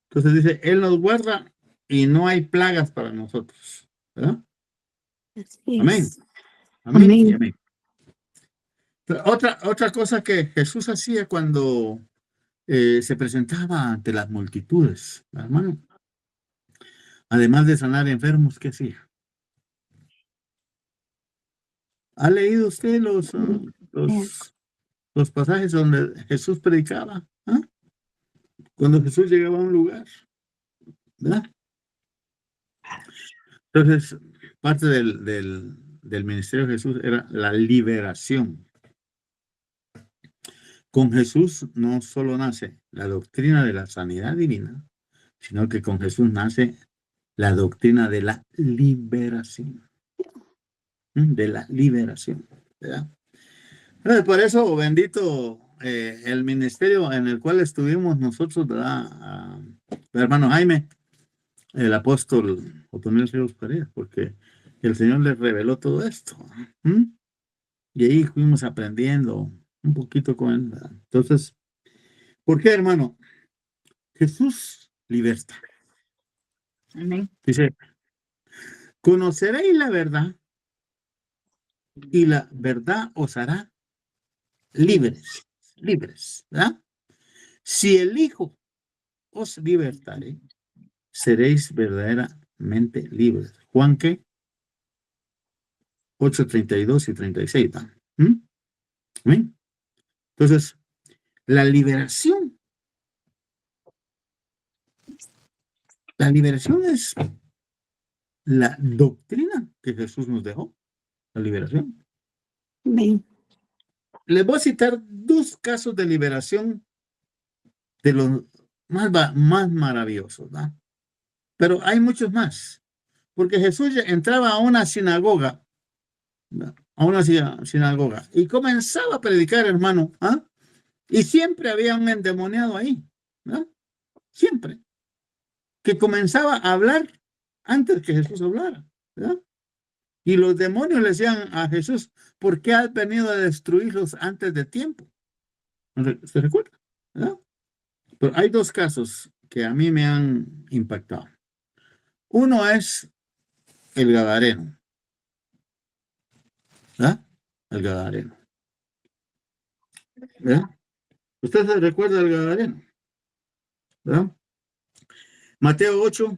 S1: Entonces dice, Él nos guarda y no hay plagas para nosotros, ¿verdad?
S2: Así
S1: Amén.
S2: es.
S1: Amén. Y
S2: Amén.
S1: amén. Pero otra cosa que Jesús hacía cuando se presentaba ante las multitudes, hermano, además de sanar enfermos, ¿qué hacía? ¿Ha leído usted los pasajes donde Jesús predicaba? ¿Ah? Cuando Jesús llegaba a un lugar, ¿verdad? Entonces, parte del ministerio de Jesús era la liberación. Con Jesús no solo nace la doctrina de la sanidad divina, sino que con Jesús nace la doctrina de la liberación. De la liberación, ¿verdad? Entonces, por eso, bendito el ministerio en el cual estuvimos nosotros, ¿verdad? Hermano Jaime, el apóstol Otoniel Ríos Pérez, porque el Señor les reveló todo esto. Y ahí fuimos aprendiendo un poquito con él, ¿verdad? Entonces, ¿por qué, hermano? Jesús liberta.
S3: Amén.
S1: Dice, conoceréis la verdad y la verdad os hará libres, ¿verdad? Si el Hijo os libertare, seréis verdaderamente libres. Juan, ¿qué? 8, 32 y 36. ¿Amén? Entonces, la liberación es la doctrina que Jesús nos dejó. La liberación.
S2: Amén.
S1: Les voy a citar 2 casos de liberación de los más maravillosos, ¿verdad? Pero hay muchos más. Porque Jesús entraba a una sinagoga, y comenzaba a predicar, hermano, y siempre había un endemoniado ahí, ¿verdad? Siempre. Que comenzaba a hablar antes que Jesús hablara, ¿verdad? Y los demonios le decían a Jesús, ¿por qué has venido a destruirlos antes de tiempo? ¿Se recuerda? ¿verdad? Pero hay dos casos que a mí me han impactado. Uno es el Gadareno, ¿verdad? El Gadareno, ¿verdad? ¿Usted se recuerda del Gadareno? ¿Verdad? Mateo 8,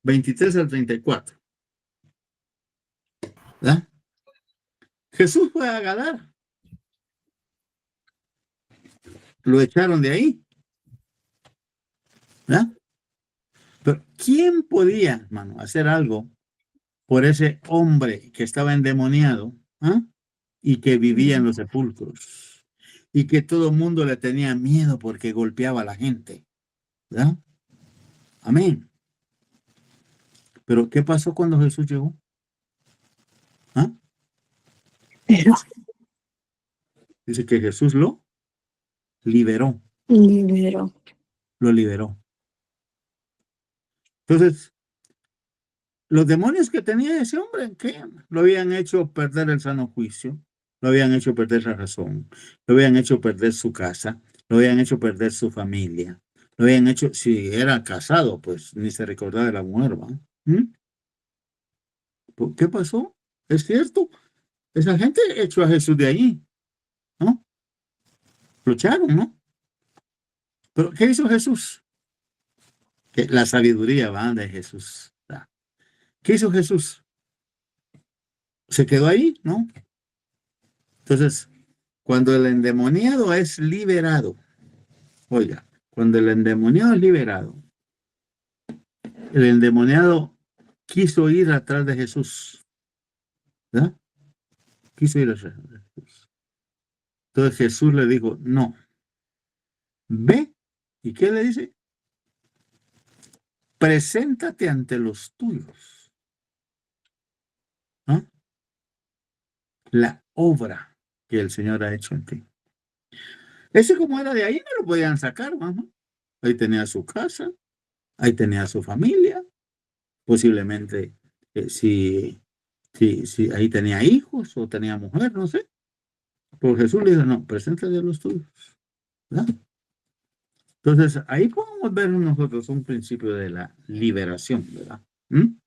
S1: 23 al 34, ¿verdad? Jesús fue a Gadar, lo echaron de ahí, ¿verdad? Pero ¿quién podía, hermano, hacer algo por ese hombre que estaba endemoniado, ¿ah? Y que vivía en los sepulcros y que todo el mundo le tenía miedo porque golpeaba a la gente, ¿verdad? Amén. Pero ¿qué pasó cuando Jesús llegó? ¿Ah?
S2: Pero
S1: Dice que Jesús lo liberó,
S2: liberó.
S1: lo liberó. Entonces, los demonios que tenía ese hombre, ¿qué? Lo habían hecho perder el sano juicio, lo habían hecho perder la razón, lo habían hecho perder su casa, lo habían hecho perder su familia, lo habían hecho, si era casado, pues ni se recordaba de la mujer, ¿va? ¿Mm? ¿Qué pasó? Es cierto, esa gente echó a Jesús de allí, ¿no? Lo echaron, ¿no? Pero ¿qué hizo Jesús? Que la sabiduría va de Jesús. ¿Qué hizo Jesús? ¿Se quedó ahí? ¿No? Entonces, cuando el endemoniado es liberado, oiga, cuando el endemoniado es liberado, el endemoniado quiso ir atrás de Jesús, ¿verdad? Quiso ir atrás de Jesús. Entonces Jesús le dijo, no, ve. ¿Y qué le dice? Preséntate ante los tuyos. ¿Ah? La obra que el Señor ha hecho en ti. Ese como era de ahí, no lo podían sacar, mamá. Ahí tenía su casa, ahí tenía su familia, posiblemente si ahí tenía hijos o tenía mujer, no sé. Pero Jesús le dijo, no, preséntate a los tuyos, ¿verdad? Entonces, ahí podemos ver nosotros un principio de la liberación, ¿verdad? ¿Mm?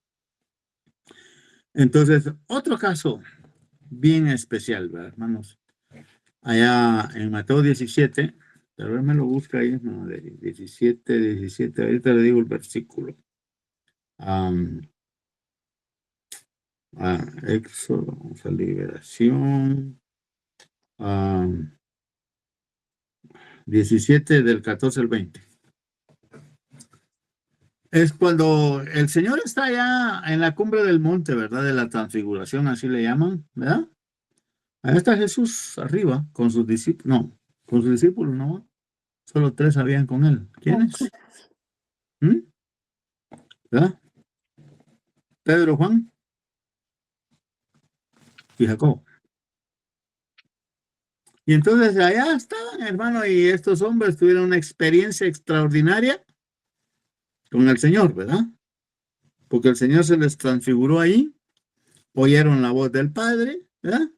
S1: Entonces, otro caso bien especial, ¿verdad, hermanos? Allá en Mateo 17, tal vez me lo busca ahí, no, de 17, ahorita le digo el versículo. Éxodo, vamos a liberación. 17 del 14 al 20. Es cuando el Señor está allá en la cumbre del monte, ¿verdad? De la transfiguración, así le llaman, ¿verdad? Ahí está Jesús arriba con sus discípulos, no, con sus discípulos, no, solo 3 habían con él. ¿Quiénes? ¿Mm? ¿Verdad? Pedro, Juan y Jacob. Y entonces allá estaban, hermano, y estos hombres tuvieron una experiencia extraordinaria con el Señor, ¿verdad? Porque el Señor se les transfiguró ahí, oyeron la voz del Padre, ¿verdad?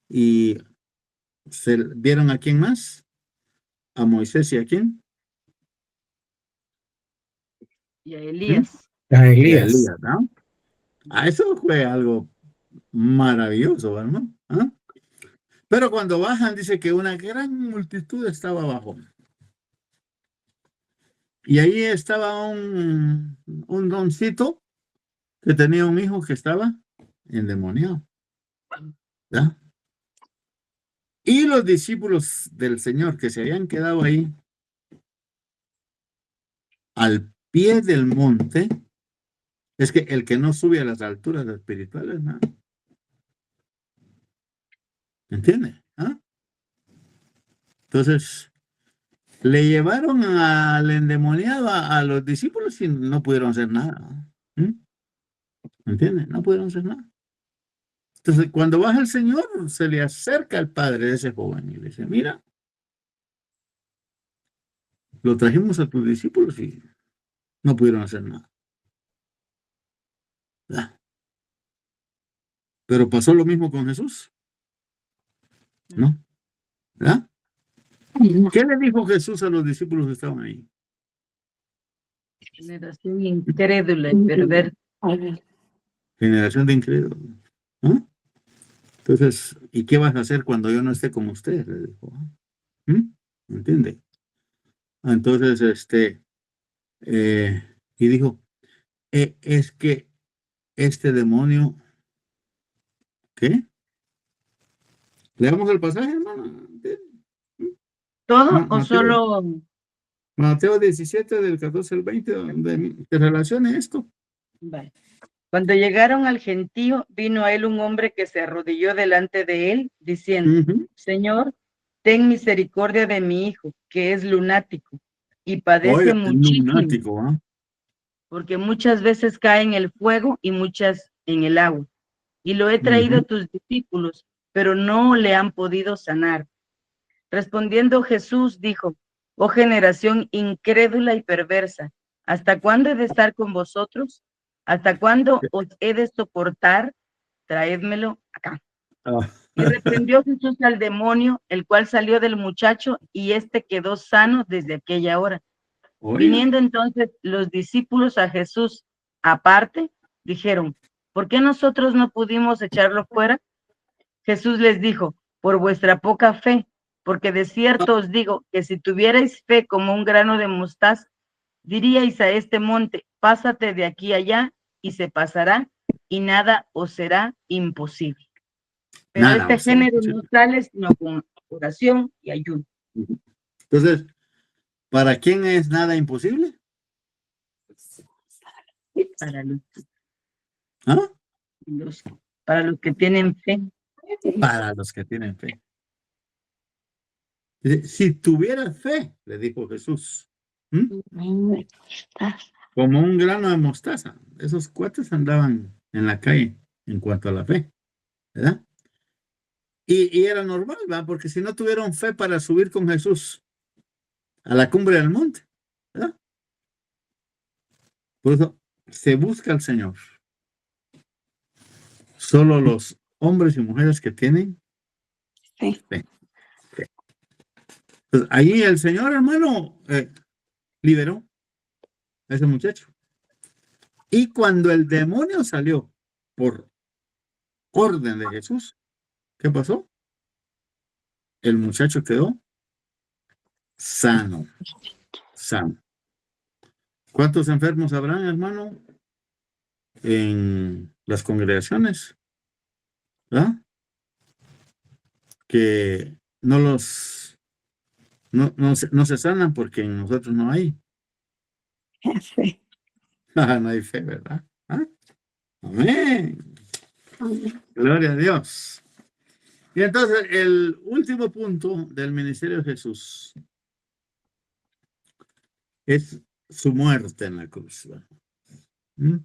S1: Y vieron a quién más, a Moisés y a quién.
S3: Y a Elías.
S1: Y a Elías, ¿no? Eso fue algo maravilloso, hermano. ¿Ah? Pero cuando bajan, dice que una gran multitud estaba abajo. Y ahí estaba un doncito que tenía un hijo que estaba endemoniado, ¿verdad? Y los discípulos del Señor que se habían quedado ahí al pie del monte, es que el que no sube a las alturas espirituales, ¿no? ¿Entiende? ¿Ah? Entonces, le llevaron al endemoniado a los discípulos y no pudieron hacer nada. ¿Mm? ¿Entiende? No pudieron hacer nada. Entonces, cuando baja el Señor, se le acerca al padre de ese joven y le dice, mira, lo trajimos a tus discípulos y no pudieron hacer nada. ¿Verdad? Pero pasó lo mismo con Jesús. ¿No? ¿Verdad? ¿Qué le dijo Jesús a los discípulos que estaban ahí?
S3: Generación incrédula y perversa.
S1: Generación de incrédulos. ¿Ah? Entonces, ¿y qué vas a hacer cuando yo no esté con ustedes? Le dijo. ¿Mm? ¿Entiende? Entonces, y dijo, es que este demonio, ¿qué? ¿Leamos el pasaje, hermano?
S3: ¿Todo o
S1: Mateo,
S3: solo?
S1: Mateo 17, del 14 al 20, donde se relaciona esto.
S3: Vale. Cuando llegaron al gentío, vino a él un hombre que se arrodilló delante de él, diciendo,
S1: Ujú.
S3: Señor, ten misericordia de mi hijo, que es lunático, y padece
S1: Oiga,
S3: muchísimo,
S1: lunático, ¿ah?
S3: porque muchas veces cae en el fuego y muchas en el agua. Y lo he traído a tus discípulos, pero no le han podido sanar. Respondiendo Jesús dijo, oh generación incrédula y perversa, ¿hasta cuándo he de estar con vosotros? ¿Hasta cuándo os he de soportar? Traédmelo acá.
S1: Ah,
S3: Y reprendió Jesús al demonio, el cual salió del muchacho, y éste quedó sano desde aquella hora.
S1: oiga,
S3: Viniendo entonces los discípulos a Jesús aparte, dijeron, ¿por qué nosotros no pudimos echarlo fuera? Jesús les dijo, por vuestra poca fe, porque de cierto os digo que si tuvierais fe como un grano de mostaza, diríais a este monte, pásate de aquí allá, y se pasará, y nada os será imposible. Pero
S1: nada,
S3: este género no sale sino con oración y ayuno.
S1: Entonces, ¿para quién es nada imposible? ¿Ah?
S3: Para los que tienen fe.
S1: Para los que tienen fe. Si tuviera fe, le dijo Jesús, como un grano de mostaza. Esos cuates andaban en la calle en cuanto a la fe, ¿verdad? Y era normal, ¿verdad? Porque si no tuvieron fe para subir con Jesús a la cumbre del monte, ¿verdad? Por eso se busca al Señor. Solo los hombres y mujeres que tienen
S2: Sí.
S1: fe. Pues ahí el Señor, hermano, liberó a ese muchacho. Y cuando el demonio salió por orden de Jesús, ¿qué pasó? El muchacho quedó sano, sano. ¿Cuántos enfermos habrán, hermano, en las congregaciones? ¿Verdad? Que no se sanan porque en nosotros no hay.
S2: Sí.
S1: No hay fe, ¿verdad? ¿Ah? Amén. Gloria a Dios. Y entonces el último punto del ministerio de Jesús es su muerte en la cruz. ¿Mm?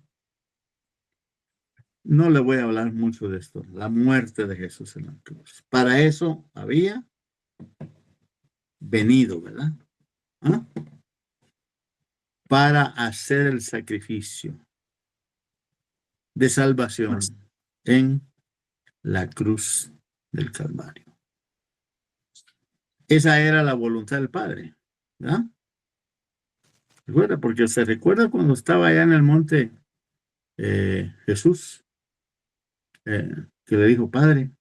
S1: No le voy a hablar mucho de esto, la muerte de Jesús en la cruz. Para eso había venido, ¿verdad? ¿Ah? Para hacer el sacrificio de salvación en la cruz del Calvario. Esa era la voluntad del Padre, ¿verdad? Recuerda, porque se recuerda cuando estaba allá en el monte Jesús, que le dijo, Padre,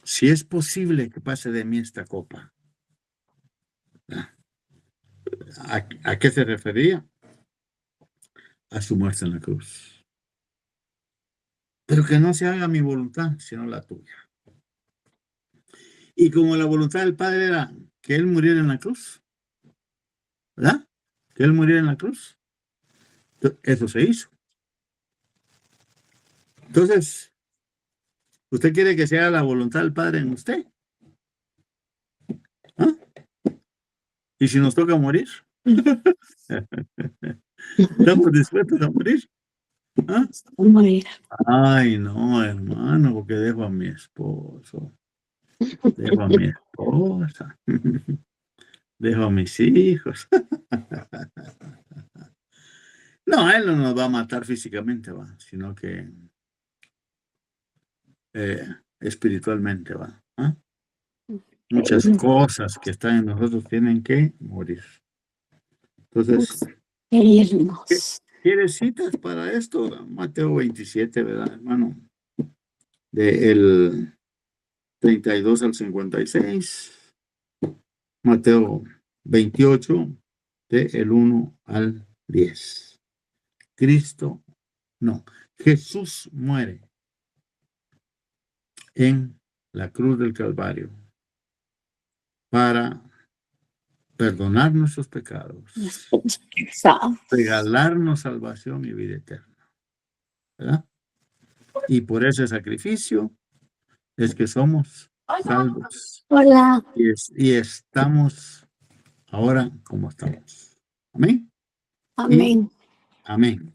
S1: si es posible que pase de mí esta copa. ¿A qué se refería? A su muerte en la cruz. Pero que no se haga mi voluntad, sino la tuya. Y como la voluntad del Padre era que Él muriera en la cruz, ¿verdad? Que Él muriera en la cruz. Eso se hizo. Entonces, ¿usted quiere que sea la voluntad del Padre en usted? ¿Ah? ¿Y si nos toca morir? ¿Estamos dispuestos a morir? ¿Ah?
S2: Morir.
S1: Ay, no, hermano, porque dejo a mi esposo. Dejo a mi esposa. Dejo a mis hijos. No, Él no nos va a matar físicamente, va, sino que espiritualmente, va. ¿Ah? Muchas cosas que están en nosotros tienen que morir. Entonces,
S2: Qué irnos.
S1: ¿quieres citas para esto? Mateo 27, ¿verdad, hermano? Del 32 al 56. Mateo 28, del 1 al 10. Jesús muere en la cruz del Calvario para perdonar nuestros pecados, regalarnos salvación y vida eterna, ¿verdad? Y por ese sacrificio es que somos salvos.
S2: Hola.
S1: Y estamos ahora como estamos. Amén.
S2: Amén.
S1: Amén.